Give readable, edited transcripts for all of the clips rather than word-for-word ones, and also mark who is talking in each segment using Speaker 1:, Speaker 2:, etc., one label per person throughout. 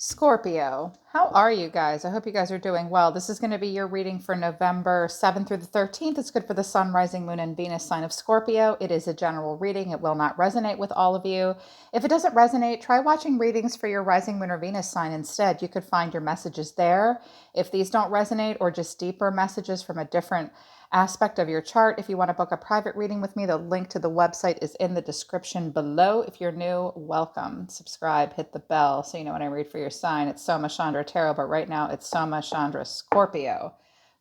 Speaker 1: Scorpio, how are you guys? I hope you guys are doing well. This is going to be your reading for November 7th through the 13th. It's good for the Sun, Rising, Moon, and Venus sign of Scorpio. It is a general reading. It will not resonate with all of you. If it doesn't resonate, try watching readings for your Rising, Moon, or Venus sign instead. You could find your messages there. If these don't resonate or just deeper messages from a different aspect of your chart. If you want to book a private reading with me, the link to the website is in the description below. If you're new, welcome. Subscribe, hit the bell so you know when I read for your sign. It's Soma, Chandra, Tarot, but right now it's Soma, Chandra, Scorpio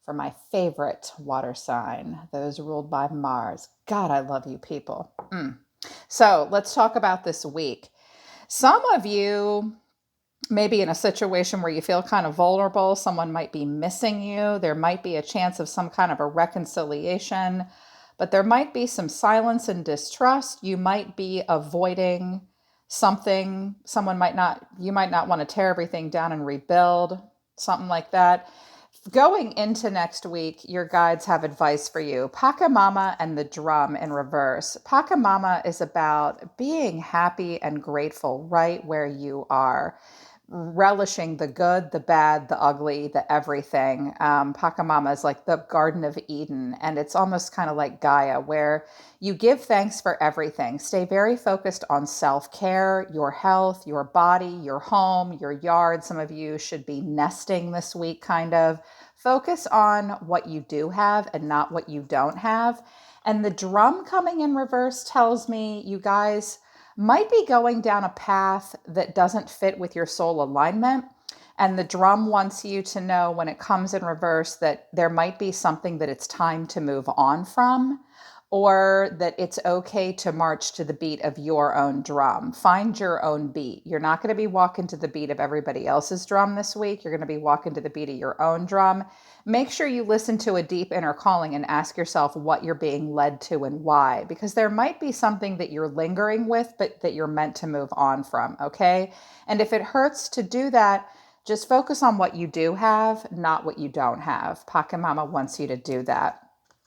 Speaker 1: for my favorite water sign, those ruled by Mars. God, I love you people. So let's talk about this week. Some of you maybe in a situation where you feel kind of vulnerable, someone might be missing you. There might be a chance of some kind of a reconciliation, but there might be some silence and distrust. You might be avoiding something. You might not want to tear everything down and rebuild, something like that. Going into next week, your guides have advice for you. Pachamama and the drum in reverse. Pachamama is about being happy and grateful right where you are, relishing the good, the bad, the ugly, the everything. Pachamama is like the Garden of Eden, and it's almost kind of like Gaia, where you give thanks for everything. Stay very focused on self-care, your health, your body, your home, your yard. Some of you should be nesting this week, kind of. Focus on what you do have and not what you don't have. And the drum coming in reverse tells me you guys might be going down a path that doesn't fit with your soul alignment. And the drum wants you to know when it comes in reverse that there might be something that it's time to move on from, or that it's okay to march to the beat of your own drum. Find your own beat. You're not going to be walking to the beat of everybody else's drum this week. You're going to be walking to the beat of your own drum. Make sure you listen to a deep inner calling and ask yourself what you're being led to and why, because there might be something that you're lingering with, but that you're meant to move on from, okay? And if it hurts to do that, just focus on what you do have, not what you don't have. Pachamama wants you to do that.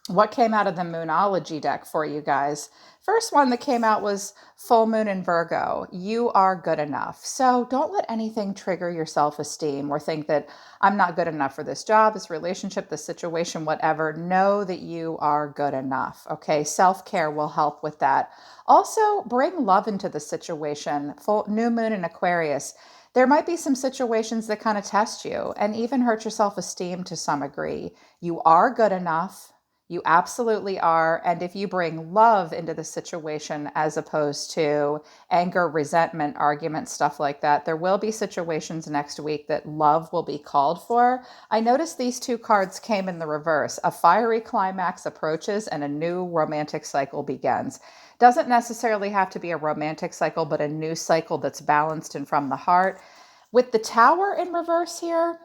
Speaker 1: What came out of the Moonology deck for you guys? First one that came out was full moon in Virgo. You are good enough. So don't let anything trigger your self-esteem or think that I'm not good enough for this job, this relationship, this situation, whatever. Know that you are good enough. Okay. Self-care will help with that. Also, bring love into the situation. Full new moon in Aquarius. There might be some situations that kind of test you and even hurt your self-esteem to some degree. You are good enough. You absolutely are. And if you bring love into the situation as opposed to anger, resentment, argument, stuff like that, there will be situations next week that love will be called for. I noticed these two cards came in the reverse. A fiery climax approaches and a new romantic cycle begins. Doesn't necessarily have to be a romantic cycle, but a new cycle that's balanced and from the heart. With the Tower in reverse here,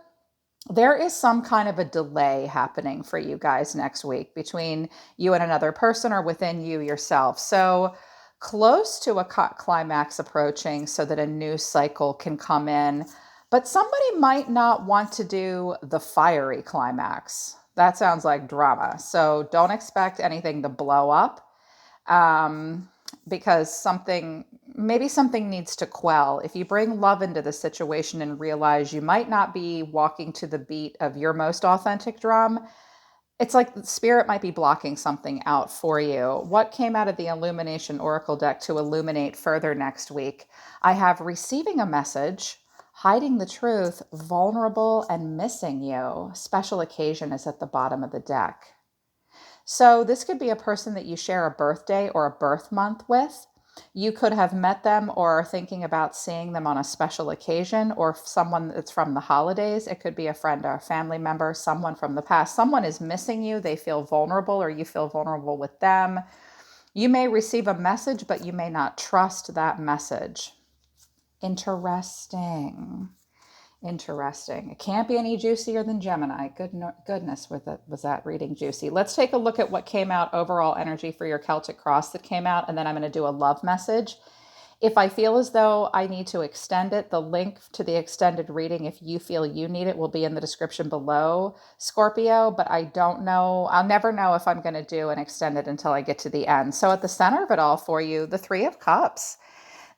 Speaker 1: there is some kind of a delay happening for you guys next week between you and another person or within you yourself. So close to a climax approaching so that a new cycle can come in. But somebody might not want to do the fiery climax. That sounds like drama. So don't expect anything to blow up. Because maybe something needs to quell. If you bring love into the situation and realize you might not be walking to the beat of your most authentic drum, it's like the spirit might be blocking something out for you. What came out of the Illumination Oracle deck to illuminate further next week? I have receiving a message, hiding the truth, vulnerable, and missing you. Special occasion is at the bottom of the deck. So this could be a person that you share a birthday or a birth month with. You could have met them or are thinking about seeing them on a special occasion, or someone that's from the holidays. It could be a friend or a family member, someone from the past. Someone is missing you. They feel vulnerable or you feel vulnerable with them. You may receive a message, but you may not trust that message. Interesting. Interesting. It can't be any juicier than Gemini. Goodness, was that reading juicy? Let's take a look at what came out overall energy for your Celtic cross that came out, and then I'm going to do a love message. If I feel as though I need to extend it, the link to the extended reading, if you feel you need it, will be in the description below, Scorpio, but I don't know. I'll never know if I'm going to do an extended until I get to the end. So at the center of it all for you, the Three of Cups.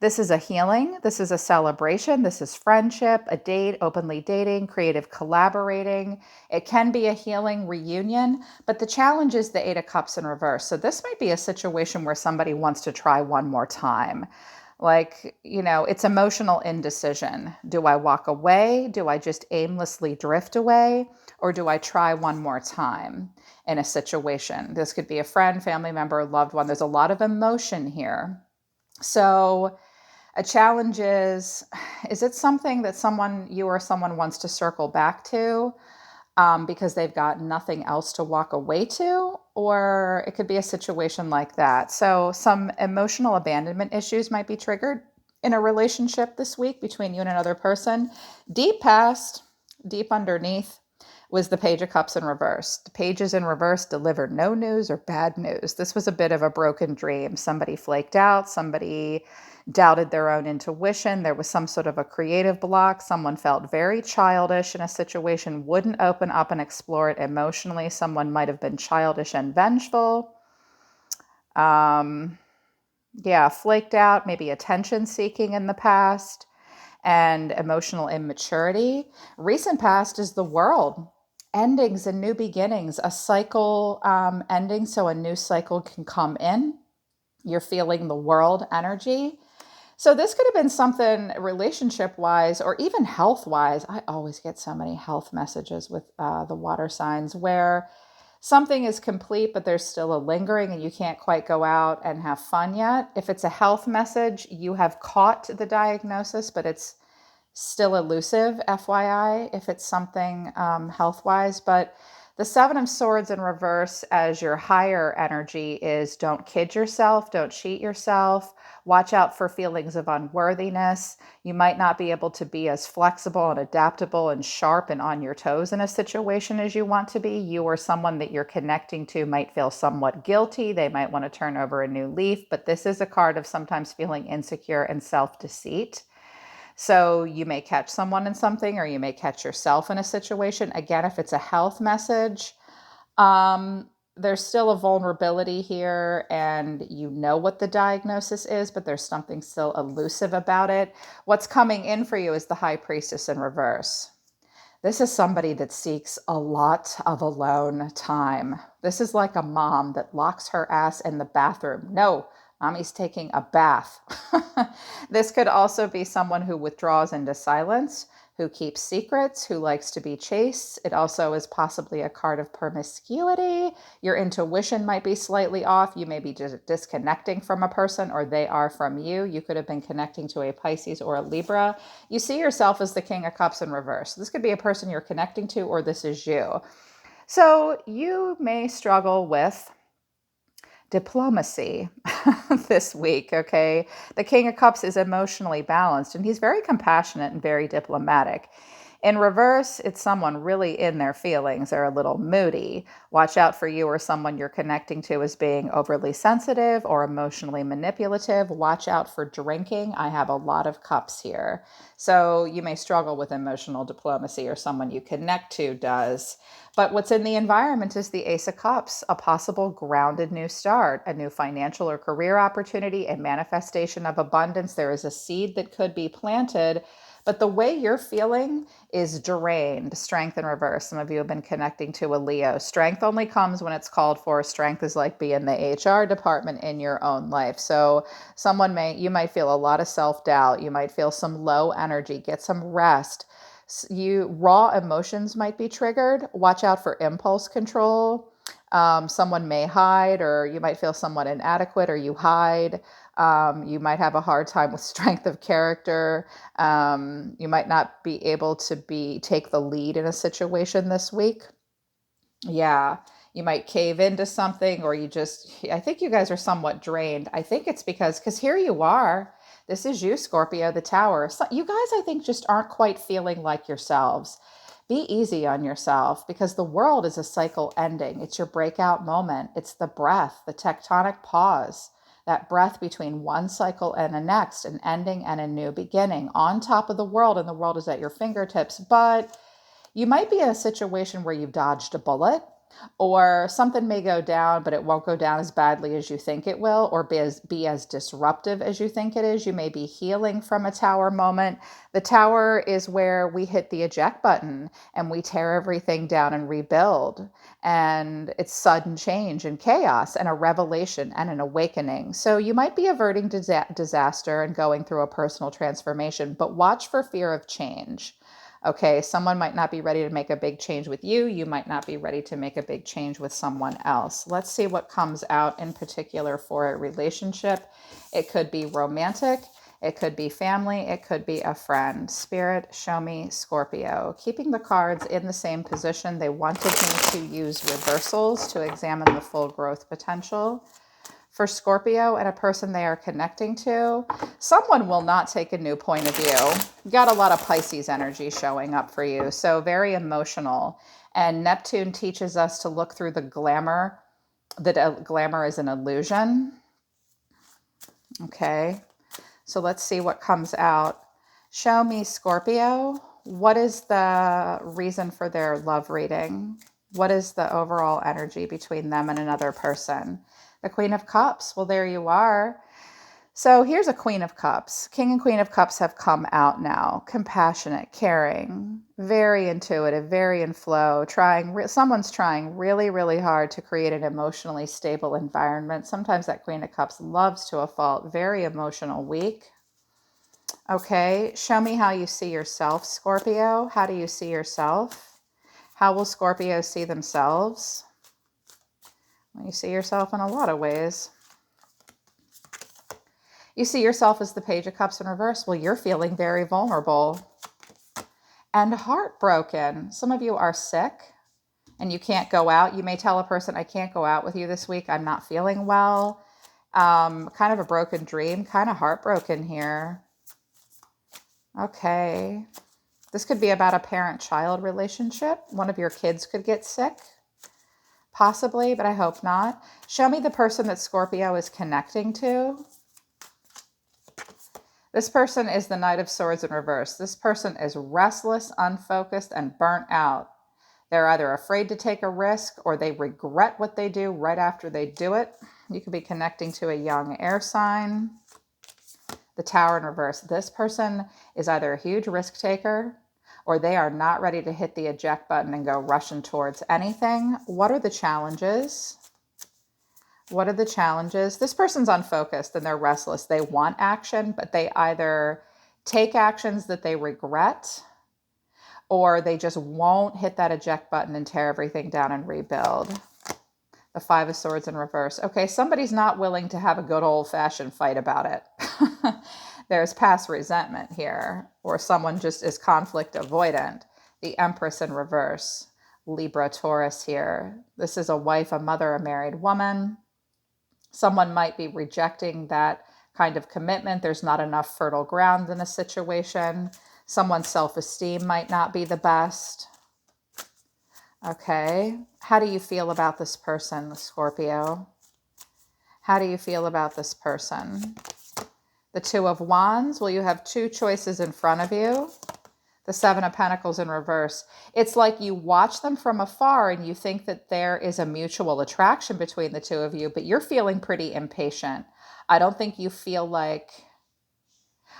Speaker 1: This is a healing. This is a celebration. This is friendship, a date, openly dating, creative collaborating. It can be a healing reunion, but the challenge is the Eight of Cups in reverse. So this might be a situation where somebody wants to try one more time. Like, it's emotional indecision. Do I walk away? Do I just aimlessly drift away? Or do I try one more time in a situation? This could be a friend, family member, loved one. There's a lot of emotion here. So a challenge is it something that you or someone wants to circle back to because they've got nothing else to walk away to? Or it could be a situation like that. So some emotional abandonment issues might be triggered in a relationship this week between you and another person. Deep past, deep underneath was the Page of Cups in reverse. The pages in reverse delivered no news or bad news. This was a bit of a broken dream. Somebody flaked out. Somebody doubted their own intuition. There was some sort of a creative block. Someone felt very childish in a situation, wouldn't open up and explore it emotionally. Someone might have been childish and vengeful. Flaked out, maybe attention seeking in the past, and emotional immaturity. Recent past is the World. Endings and new beginnings, a cycle ending so a new cycle can come in. You're feeling the World energy. So this could have been something relationship-wise or even health-wise. I always get so many health messages with the water signs where something is complete, but there's still a lingering and you can't quite go out and have fun yet. If it's a health message, you have caught the diagnosis, but it's still elusive, FYI, if it's something health-wise. But the Seven of Swords in reverse as your higher energy is don't kid yourself, don't cheat yourself, watch out for feelings of unworthiness. You might not be able to be as flexible and adaptable and sharp and on your toes in a situation as you want to be. You or someone that you're connecting to might feel somewhat guilty. They might want to turn over a new leaf, but this is a card of sometimes feeling insecure and self-deceit. So you may catch someone in something, or you may catch yourself in a situation. Again, if it's a health message, there's still a vulnerability here, and you know what the diagnosis is, but there's something still elusive about it. What's coming in for you is the High Priestess in reverse. This is somebody that seeks a lot of alone time. This is like a mom that locks her ass in the bathroom. No, mommy's taking a bath. This could also be someone who withdraws into silence, who keeps secrets, who likes to be chased. It also is possibly a card of promiscuity. Your intuition might be slightly off. You may be just disconnecting from a person, or they are from you. You could have been connecting to a Pisces or a Libra. You see yourself as the King of Cups in reverse. This could be a person you're connecting to, or this is you. So you may struggle with diplomacy this week, okay? The King of Cups is emotionally balanced, and he's very compassionate and very diplomatic. In reverse, it's someone really in their feelings. They're a little moody. Watch out for you or someone you're connecting to as being overly sensitive or emotionally manipulative. Watch out for drinking. I have a lot of cups here. So you may struggle with emotional diplomacy, or someone you connect to does. But what's in the environment is the Ace of Cups, a possible grounded new start, a new financial or career opportunity, a manifestation of abundance. There is a seed that could be planted, but the way you're feeling is drained. Strength in reverse. Some of you have been connecting to a Leo. Strength only comes when it's called for. Strength is like being the HR department in your own life. So you might feel a lot of self-doubt. You might feel some low energy. Get some rest. Raw emotions might be triggered. Watch out for impulse control. Someone may hide, or you might feel somewhat inadequate, or you hide. You might have a hard time with strength of character. You might not be able to take the lead in a situation this week. Yeah, you might cave into something, or I think you guys are somewhat drained. I think it's because here you are. This is you, Scorpio, the Tower. So you guys, I think, just aren't quite feeling like yourselves. Be easy on yourself, because the world is a cycle ending. It's your breakout moment. It's the breath, the tectonic pause, that breath between one cycle and the next, an ending and a new beginning on top of the world, and the world is at your fingertips. But you might be in a situation where you've dodged a bullet. Or something may go down, but it won't go down as badly as you think it will, or be as disruptive as you think it is. You may be healing from a tower moment. The tower is where we hit the eject button and we tear everything down and rebuild. And it's sudden change and chaos and a revelation and an awakening. So you might be averting disaster and going through a personal transformation, but watch for fear of change. Okay, someone might not be ready to make a big change with you. You might not be ready to make a big change with someone else. Let's see what comes out in particular for a relationship. It could be romantic. It could be family. It could be a friend. Spirit, show me Scorpio. Keeping the cards in the same position, they wanted me to use reversals to examine the full growth potential. For Scorpio and a person they are connecting to, someone will not take a new point of view. You got a lot of Pisces energy showing up for you, so very emotional. And Neptune teaches us to look through the glamour, that glamour is an illusion. Okay, so let's see what comes out. Show me Scorpio. What is the reason for their love reading? What is the overall energy between them and another person? The Queen of Cups. Well, there you are. So here's a Queen of Cups. King and Queen of Cups have come out now. Compassionate, caring, very intuitive, very in flow, someone's trying really, really hard to create an emotionally stable environment. Sometimes that Queen of Cups loves to a fault. Very emotional, weak. Okay, show me how you see yourself, Scorpio. How do you see yourself? How will Scorpio see themselves? Well, you see yourself in a lot of ways. You see yourself as the Page of Cups in reverse. Well, you're feeling very vulnerable and heartbroken. Some of you are sick and you can't go out. You may tell a person, I can't go out with you this week. I'm not feeling well. Kind of a broken dream, kind of heartbroken here. Okay. This could be about a parent-child relationship. One of your kids could get sick. Possibly, but I hope not. Show me the person that Scorpio is connecting to. This person is the Knight of Swords in reverse. This person is restless, unfocused, and burnt out. They're either afraid to take a risk or they regret what they do right after they do it. You could be connecting to a young air sign. The Tower in reverse. This person is either a huge risk taker or they are not ready to hit the eject button and go rushing towards anything. What are the challenges? What are the challenges? This person's unfocused and they're restless. They want action, but they either take actions that they regret or they just won't hit that eject button and tear everything down and rebuild. The Five of Swords in reverse. Okay, somebody's not willing to have a good old-fashioned fight about it. There's past resentment here, or someone just is conflict avoidant. The Empress in reverse. Libra, Taurus here. This is a wife, a mother, a married woman. Someone might be rejecting that kind of commitment. There's not enough fertile ground in a situation. Someone's self-esteem might not be the best. Okay. How do you feel about this person, Scorpio? How do you feel about this person? The Two of Wands. Well, you have two choices in front of you. The Seven of Pentacles in reverse. It's like you watch them from afar and you think that there is a mutual attraction between the two of you, but you're feeling pretty impatient. I don't think you feel like...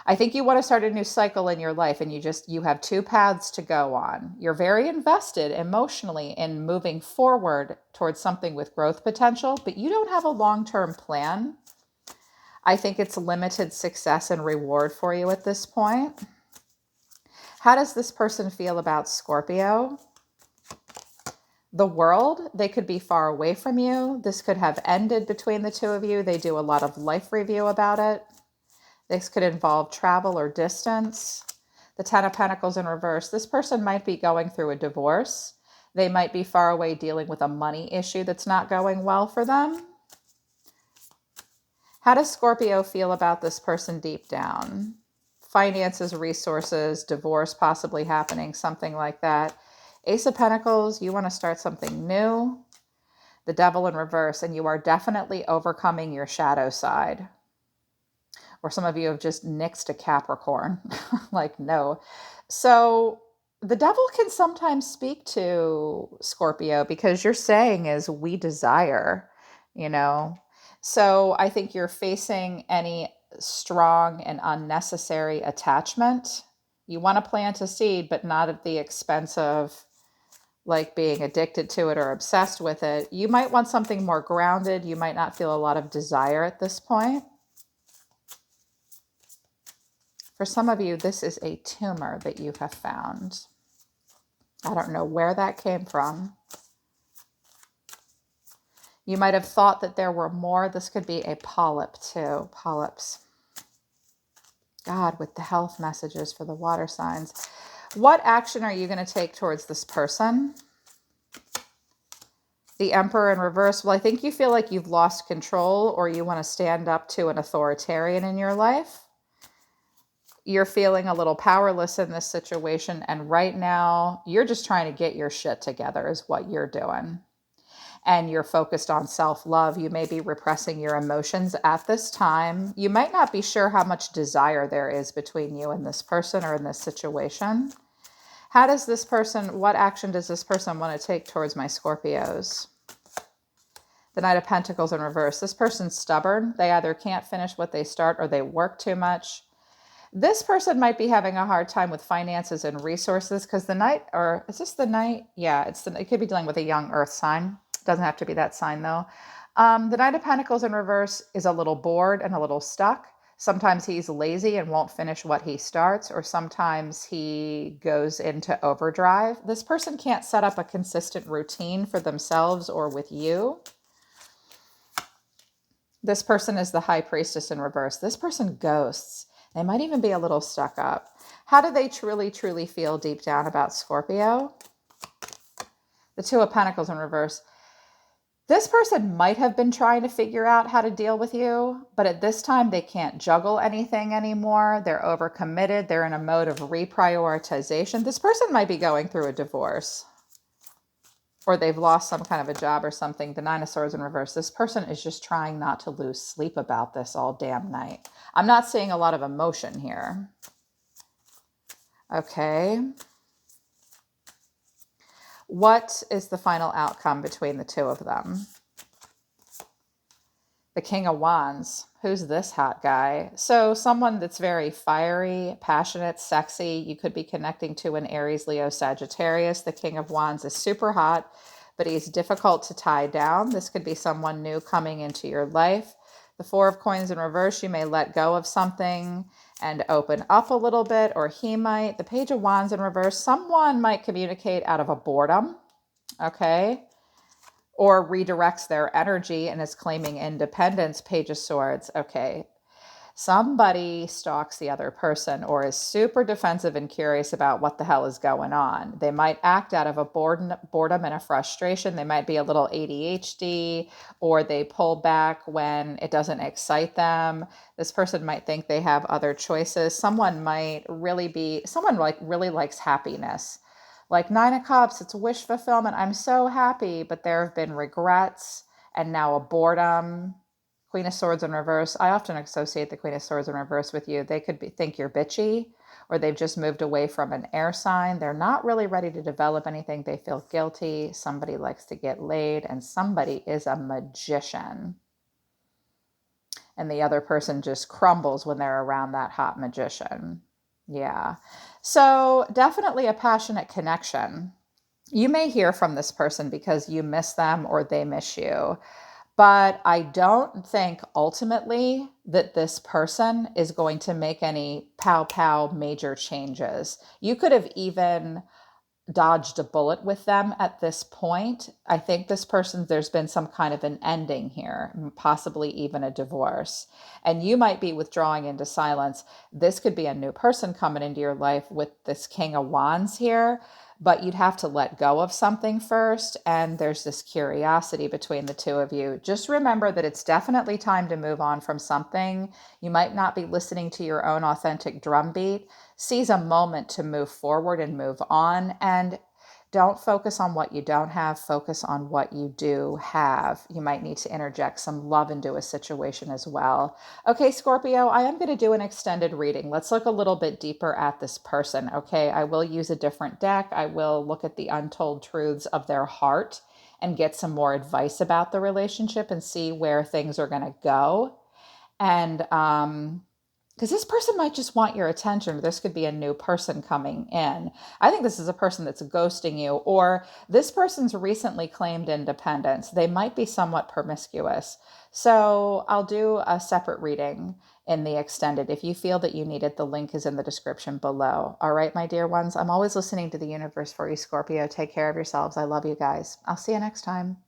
Speaker 1: I think you want to start a new cycle in your life and you have two paths to go on. You're very invested emotionally in moving forward towards something with growth potential, but you don't have a long-term plan. I think it's limited success and reward for you at this point. How does this person feel about Scorpio? The World, they could be far away from you. This could have ended between the two of you. They do a lot of life review about it. This could involve travel or distance. The Ten of Pentacles in reverse. This person might be going through a divorce. They might be far away dealing with a money issue that's not going well for them. How does Scorpio feel about this person deep down? Finances, resources, divorce possibly happening, something like that. Ace of Pentacles, you want to start something new. The Devil in reverse, and you are definitely overcoming your shadow side. Or some of you have just nixed a Capricorn. Like, no. So The devil can sometimes speak to Scorpio because your saying is we desire, you know. So I think you're facing any strong and unnecessary attachment. You want to plant a seed, but not at the expense of like being addicted to it or obsessed with it. You might want something more grounded. You might not feel a lot of desire at this point. For some of you, this is a tumor that you have found. I don't know where that came from. You might have thought that there were more. This could be a polyp too. Polyps. God, with the health messages for the water signs. What action are you going to take towards this person? The Emperor in reverse. Well, I think you feel like you've lost control or you want to stand up to an authoritarian in your life. You're feeling a little powerless in this situation. And right now, you're just trying to get your shit together is what you're doing. And you're focused on self-love. You may be repressing your emotions at this time. You might not be sure how much desire there is between you and this person or in this situation. How does this person, what action does this person want to take towards my Scorpios? The Knight of Pentacles in reverse. This person's stubborn. They either can't finish what they start or they work too much. This person might be having a hard time with finances and resources because the Knight, or is this the Knight? Yeah, it could be dealing with a young earth sign. Doesn't have to be that sign though. The Knight of Pentacles in reverse is a little bored and a little stuck. Sometimes he's lazy and won't finish what he starts, or sometimes he goes into overdrive. This person can't set up a consistent routine for themselves or with you. This person is the High Priestess in reverse. This person ghosts. They might even be a little stuck up. How do they truly, truly feel deep down about Scorpio? The Two of Pentacles in reverse. This person might have been trying to figure out how to deal with you, but at this time they can't juggle anything anymore. They're overcommitted. They're in a mode of reprioritization. This person might be going through a divorce or they've lost some kind of a job or something. The Nine of Swords in reverse. This person is just trying not to lose sleep about this all damn night. I'm not seeing a lot of emotion here. Okay. What is the final outcome between the two of them? The King of Wands. Who's this hot guy? So someone that's very fiery, passionate, sexy. You could be connecting to an Aries, Leo, Sagittarius. The King of Wands is super hot, but he's difficult to tie down. This could be someone new coming into your life. The Four of Coins in reverse. You may let go of something and open up a little bit, or he might. The Page of Wands in reverse. Someone might communicate out of a boredom. Okay. Or redirects their energy and is claiming independence. Page of Swords. Okay. Somebody stalks the other person or is super defensive and curious about what the hell is going on. They might act out of a boredom and a frustration. They might be a little ADHD, or they pull back when it doesn't excite them. This person might think they have other choices. Someone like really likes happiness. Like Nine of Cups, it's a wish fulfillment. I'm so happy, but there have been regrets and now a boredom. Queen of Swords in reverse. I often associate the Queen of Swords in reverse with you. They could think you're bitchy, or they've just moved away from an air sign. They're not really ready to develop anything. They feel guilty. Somebody likes to get laid, and somebody is a magician. And the other person just crumbles when they're around that hot magician. Yeah. So definitely a passionate connection. You may hear from this person because you miss them or they miss you. But I don't think ultimately that this person is going to make any pow major changes. You could have even dodged a bullet with them at this point. I think this person, there's been some kind of an ending here, possibly even a divorce. And you might be withdrawing into silence. This could be a new person coming into your life with this King of Wands here, but you'd have to let go of something first. And there's this curiosity between the two of you. Just remember that it's definitely time to move on from something. You might not be listening to your own authentic drumbeat. Seize a moment to move forward and move on. And Don't focus on what you don't have, focus on what you do have. You might need to interject some love into a situation as well. Okay, Scorpio, I am going to do an extended reading. Let's look a little bit deeper at this person. Okay, I will use a different deck. I will look at the untold truths of their heart and get some more advice about the relationship and see where things are going to go. And because this person might just want your attention, or this could be a new person coming in. I think this is a person that's ghosting you, or this person's recently claimed independence. They might be somewhat promiscuous. So I'll do a separate reading in the extended. If you feel that you need it, the link is in the description below. All right, my dear ones, I'm always listening to the universe for you, Scorpio. Take care of yourselves. I love you guys. I'll see you next time.